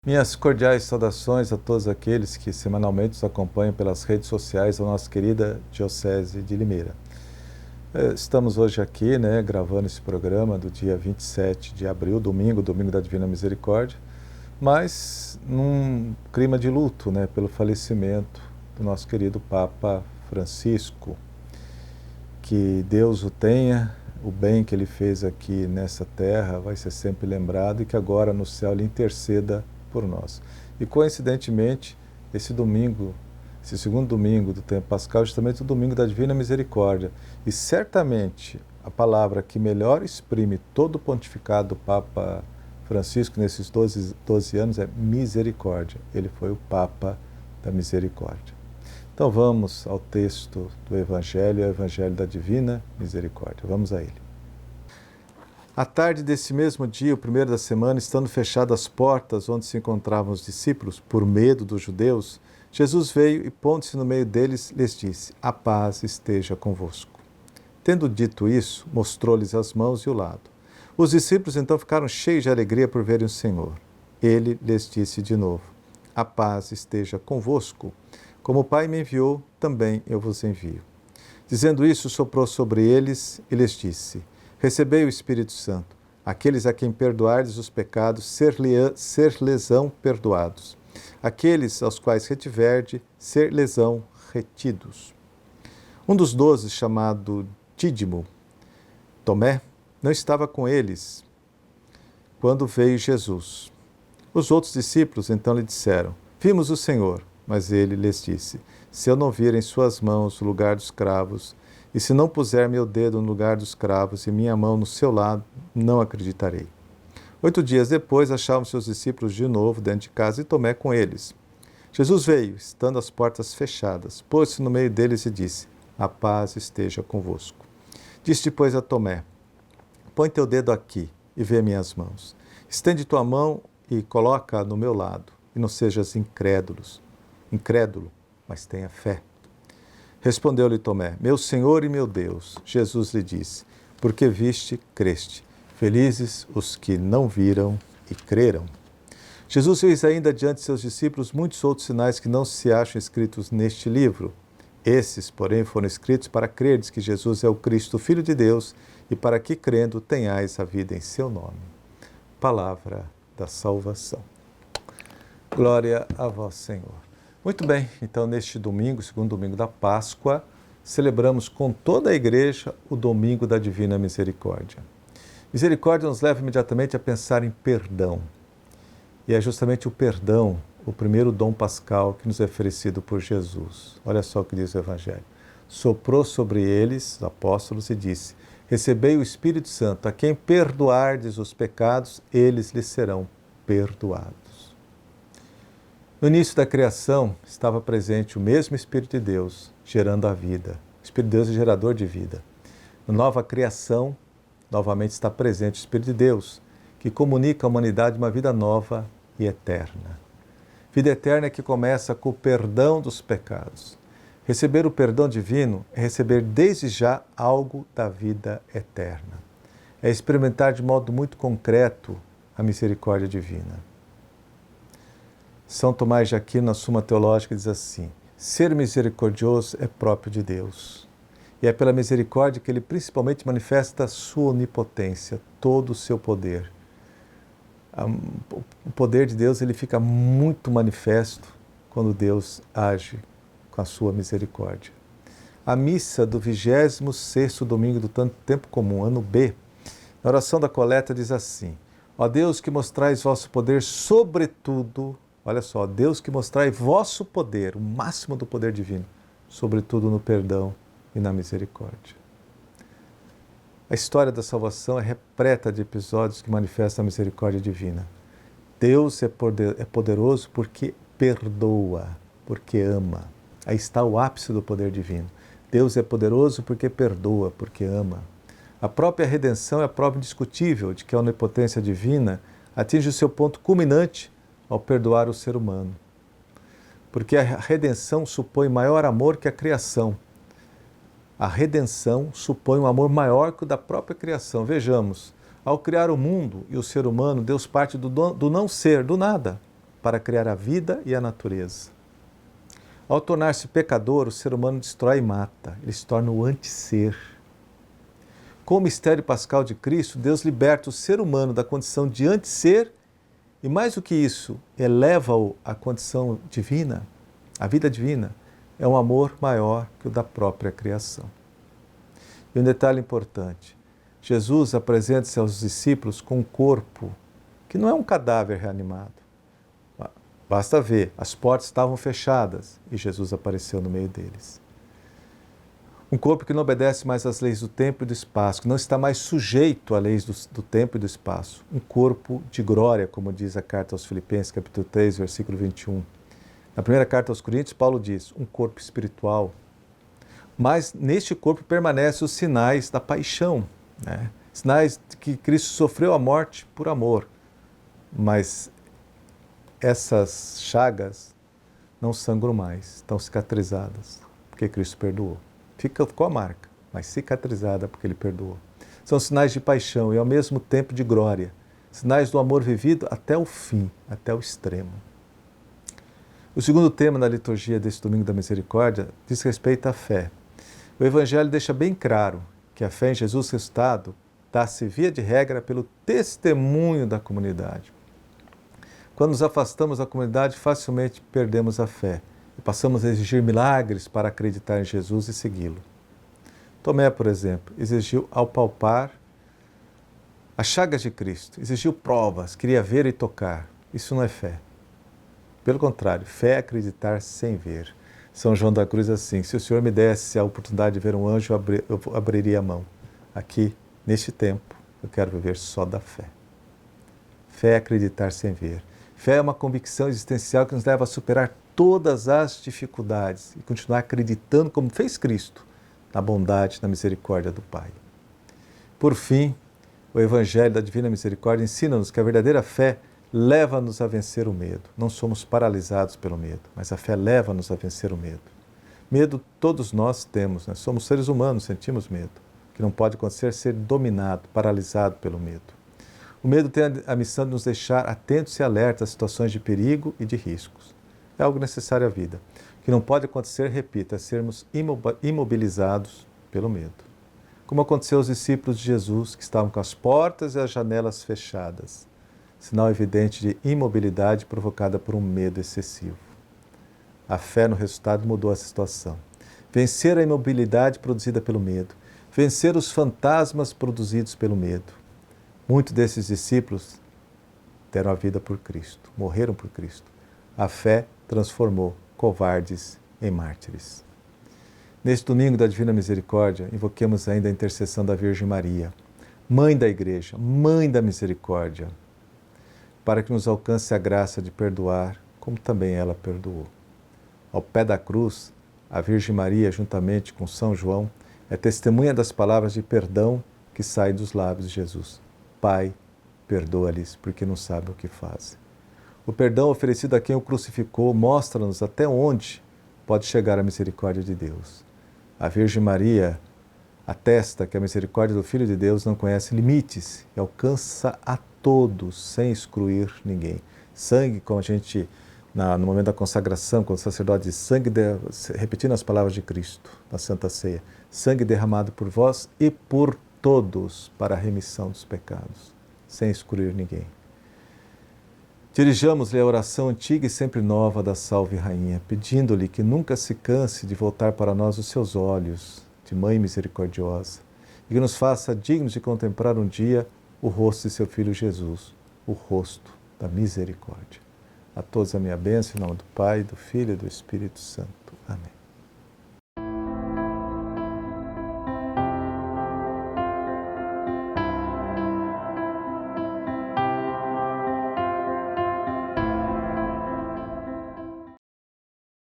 Minhas cordiais saudações a todos aqueles que semanalmente nos acompanham pelas redes sociais da nossa querida Diocese de Limeira. Estamos hoje aqui, gravando esse programa do dia 27 de abril, domingo da Divina Misericórdia, mas num clima de luto, pelo falecimento do nosso querido Papa Francisco. Que Deus o tenha, o bem que ele fez aqui nessa terra vai ser sempre lembrado e que agora no céu ele interceda por nós. E coincidentemente, esse segundo domingo do tempo pascal, é justamente o domingo da Divina Misericórdia. E certamente a palavra que melhor exprime todo o pontificado do Papa Francisco nesses 12 anos é misericórdia. Ele foi o Papa da Misericórdia. Então vamos ao texto do Evangelho, o Evangelho da Divina Misericórdia. Vamos a ele. À tarde desse mesmo dia, o primeiro da semana, estando fechadas as portas onde se encontravam os discípulos, por medo dos judeus, Jesus veio e, pondo-se no meio deles, lhes disse: A paz esteja convosco. Tendo dito isso, mostrou-lhes as mãos e o lado. Os discípulos então ficaram cheios de alegria por verem o Senhor. Ele lhes disse de novo: A paz esteja convosco. Como o Pai me enviou, também eu vos envio. Dizendo isso, soprou sobre eles e lhes disse: Recebei o Espírito Santo. Aqueles a quem perdoardes os pecados, ser-lhes-ão perdoados. Aqueles aos quais retiverde, ser-lhes-ão retidos. Um dos 12, chamado Dídimo, Tomé, não estava com eles quando veio Jesus. Os outros discípulos então lhe disseram: Vimos o Senhor. Mas ele lhes disse: Se eu não vir em suas mãos o lugar dos cravos, e se não puser meu dedo no lugar dos cravos e minha mão no seu lado, não acreditarei. 8 dias depois, achavam-se os discípulos de novo dentro de casa e Tomé com eles. Jesus veio, estando as portas fechadas, pôs-se no meio deles e disse: A paz esteja convosco. Disse depois a Tomé: Põe teu dedo aqui e vê minhas mãos. Estende tua mão e coloca-a no meu lado, e não sejas incrédulo, mas tenha fé. Respondeu-lhe Tomé: Meu Senhor e meu Deus. Jesus lhe disse: Porque viste, creste. Felizes os que não viram e creram. Jesus fez ainda diante de seus discípulos muitos outros sinais que não se acham escritos neste livro. Esses, porém, foram escritos para crerdes que Jesus é o Cristo, Filho de Deus, e para que, crendo, tenhais a vida em seu nome. Palavra da salvação. Glória a vós, Senhor. Muito bem, então neste domingo, segundo domingo da Páscoa, celebramos com toda a Igreja o domingo da Divina Misericórdia. Misericórdia nos leva imediatamente a pensar em perdão. E é justamente o perdão, o primeiro dom pascal que nos é oferecido por Jesus. Olha só o que diz o Evangelho. Soprou sobre eles, os apóstolos, e disse: Recebei o Espírito Santo, a quem perdoardes os pecados, eles lhes serão perdoados. No início da criação estava presente o mesmo Espírito de Deus, gerando a vida. O Espírito de Deus é gerador de vida. Na nova criação, novamente está presente o Espírito de Deus, que comunica à humanidade uma vida nova e eterna. Vida eterna que começa com o perdão dos pecados. Receber o perdão divino é receber desde já algo da vida eterna. É experimentar de modo muito concreto a misericórdia divina. São Tomás de Aquino, na Suma Teológica, diz assim: ser misericordioso é próprio de Deus. E é pela misericórdia que ele principalmente manifesta a sua onipotência, todo o seu poder. O poder de Deus ele fica muito manifesto quando Deus age com a sua misericórdia. A missa do 26º domingo do tempo comum, ano B, na oração da coleta diz assim: Ó Deus que mostrais vosso poder sobretudo. Olha só, Deus que mostrai vosso poder, o máximo do poder divino, sobretudo no perdão e na misericórdia. A história da salvação é repleta de episódios que manifestam a misericórdia divina. Deus é poderoso porque perdoa, porque ama. Aí está o ápice do poder divino. Deus é poderoso porque perdoa, porque ama. A própria redenção é a prova indiscutível de que a onipotência divina atinge o seu ponto culminante ao perdoar o ser humano. Porque a redenção supõe maior amor que a criação. A redenção supõe um amor maior que o da própria criação. Vejamos, ao criar o mundo e o ser humano, Deus parte do não ser, do nada, para criar a vida e a natureza. Ao tornar-se pecador, o ser humano destrói e mata. Ele se torna o antisser. Com o mistério pascal de Cristo, Deus liberta o ser humano da condição de antisser e, mais do que isso, eleva-o à condição divina. A vida divina é um amor maior que o da própria criação. E um detalhe importante, Jesus apresenta-se aos discípulos com um corpo que não é um cadáver reanimado. Basta ver, as portas estavam fechadas e Jesus apareceu no meio deles. Um corpo que não obedece mais às leis do tempo e do espaço, que não está mais sujeito às leis do tempo e do espaço. Um corpo de glória, como diz a carta aos Filipenses, capítulo 3, versículo 21. Na primeira carta aos Coríntios, Paulo diz, um corpo espiritual. Mas neste corpo permanecem os sinais da paixão, né? Sinais de que Cristo sofreu a morte por amor. Mas essas chagas não sangram mais, estão cicatrizadas, porque Cristo perdoou. Ficou a marca, mas cicatrizada porque Ele perdoou. São sinais de paixão e ao mesmo tempo de glória, sinais do amor vivido até o fim, até o extremo. O segundo tema da liturgia deste Domingo da Misericórdia diz respeito à fé. O Evangelho deixa bem claro que a fé em Jesus ressuscitado dá-se via de regra pelo testemunho da comunidade. Quando nos afastamos da comunidade, facilmente perdemos a fé e passamos a exigir milagres para acreditar em Jesus e segui-lo. Tomé, por exemplo, exigiu ao palpar as chagas de Cristo, exigiu provas, queria ver e tocar. Isso não é fé. Pelo contrário, fé é acreditar sem ver. São João da Cruz assim, se o Senhor me desse a oportunidade de ver um anjo, eu abriria a mão. Aqui, neste tempo, eu quero viver só da fé. Fé é acreditar sem ver. Fé é uma convicção existencial que nos leva a superar todas as dificuldades e continuar acreditando, como fez Cristo, na bondade, na misericórdia do Pai. Por fim, o Evangelho da Divina Misericórdia ensina-nos que a verdadeira fé leva-nos a vencer o medo. Não somos paralisados pelo medo, mas a fé leva-nos a vencer o medo. Medo todos nós temos, né? Somos seres humanos, sentimos medo. O que não pode acontecer é ser dominado, paralisado pelo medo. O medo tem a missão de nos deixar atentos e alertas a situações de perigo e de riscos. É algo necessário à vida. O que não pode acontecer, repito, é sermos imobilizados pelo medo. Como aconteceu aos discípulos de Jesus, que estavam com as portas e as janelas fechadas. Sinal evidente de imobilidade provocada por um medo excessivo. A fé no resultado mudou essa situação. Vencer a imobilidade produzida pelo medo. Vencer os fantasmas produzidos pelo medo. Muitos desses discípulos deram a vida por Cristo, morreram por Cristo. A fé transformou covardes em mártires. Neste domingo da Divina Misericórdia, invoquemos ainda a intercessão da Virgem Maria, Mãe da Igreja, Mãe da Misericórdia, para que nos alcance a graça de perdoar, como também ela perdoou. Ao pé da cruz, a Virgem Maria, juntamente com São João, é testemunha das palavras de perdão que saem dos lábios de Jesus. Pai, perdoa-lhes, porque não sabem o que fazem. O perdão oferecido a quem o crucificou mostra-nos até onde pode chegar a misericórdia de Deus. A Virgem Maria atesta que a misericórdia do Filho de Deus não conhece limites e alcança a todos, sem excluir ninguém. Sangue, como a gente, no momento da consagração, quando o sacerdote diz sangue, repetindo as palavras de Cristo, na Santa Ceia, sangue derramado por vós e por todos para a remissão dos pecados, sem excluir ninguém. Dirijamos-lhe a oração antiga e sempre nova da Salve Rainha, pedindo-lhe que nunca se canse de voltar para nós os seus olhos de Mãe Misericordiosa e que nos faça dignos de contemplar um dia o rosto de seu Filho Jesus, o rosto da misericórdia. A todos a minha bênção, em nome do Pai, do Filho e do Espírito Santo. Amém.